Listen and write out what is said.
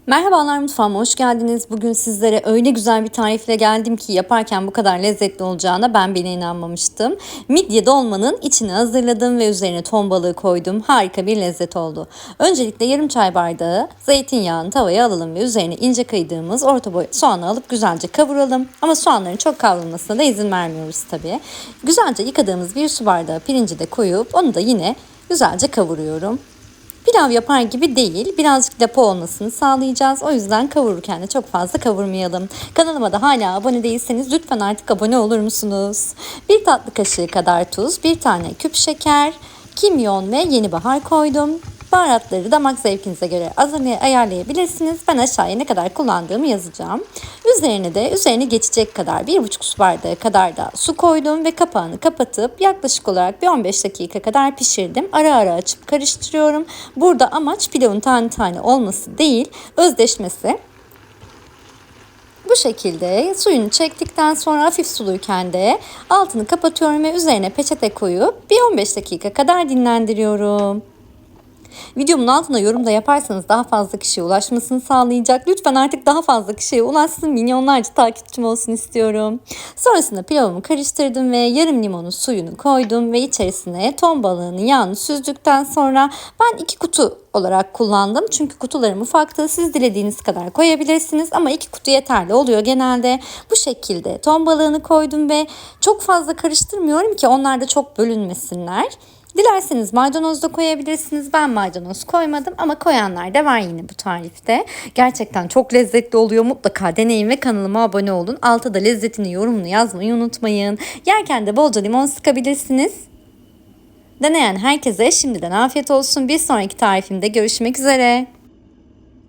Merhabalar, mutfağıma hoş geldiniz. Bugün sizlere öyle güzel bir tarifle geldim ki yaparken bu kadar lezzetli olacağına ben bile inanmamıştım. Midye dolmanın içini hazırladım ve üzerine ton balığı koydum. Harika bir lezzet oldu. Öncelikle yarım çay bardağı zeytinyağını tavaya alalım ve üzerine ince kıydığımız orta boy soğanı alıp güzelce kavuralım. Ama soğanların çok kavrulmasına da izin vermiyoruz tabii. Güzelce yıkadığımız bir su bardağı pirinci de koyup onu da yine güzelce kavuruyorum. Pilav yapar gibi değil, birazcık lapa olmasını sağlayacağız. O yüzden kavururken de çok fazla kavurmayalım. Kanalıma da hala abone değilseniz lütfen artık abone olur musunuz? Bir tatlı kaşığı kadar tuz, bir tane küp şeker, kimyon ve yeni bahar koydum. Baharatları damak zevkinize göre ayarlayabilirsiniz. Ben aşağıya ne kadar kullandığımı yazacağım. Üzerine geçecek kadar 1,5 su bardağı kadar da su koydum ve kapağını kapatıp yaklaşık olarak bir 15 dakika kadar pişirdim. Ara ara açıp karıştırıyorum. Burada amaç pilavın tane tane olması değil, özdeşmesi. Bu şekilde suyunu çektikten sonra hafif suluyken de altını kapatıyorum ve üzerine peçete koyup bir 15 dakika kadar dinlendiriyorum. Videomun altına yorum da yaparsanız daha fazla kişiye ulaşmasını sağlayacak. Lütfen artık daha fazla kişiye ulaşsın. Milyonlarca takipçim olsun istiyorum. Sonrasında pilavımı karıştırdım ve yarım limonun suyunu koydum ve içerisine ton balığının yağını süzdükten sonra ben 2 kutu olarak kullandım. Çünkü kutularım ufaktı. Siz dilediğiniz kadar koyabilirsiniz ama 2 kutu yeterli oluyor genelde. Bu şekilde ton balığını koydum ve çok fazla karıştırmıyorum ki onlar da çok bölünmesinler. Dilerseniz maydanoz da koyabilirsiniz. Ben maydanoz koymadım ama koyanlar da var yine bu tarifte. Gerçekten çok lezzetli oluyor. Mutlaka deneyin ve kanalıma abone olun. Altta da lezzetini, yorumunu yazmayı unutmayın. Yerken de bolca limon sıkabilirsiniz. Deneyen herkese şimdiden afiyet olsun. Bir sonraki tarifimde görüşmek üzere.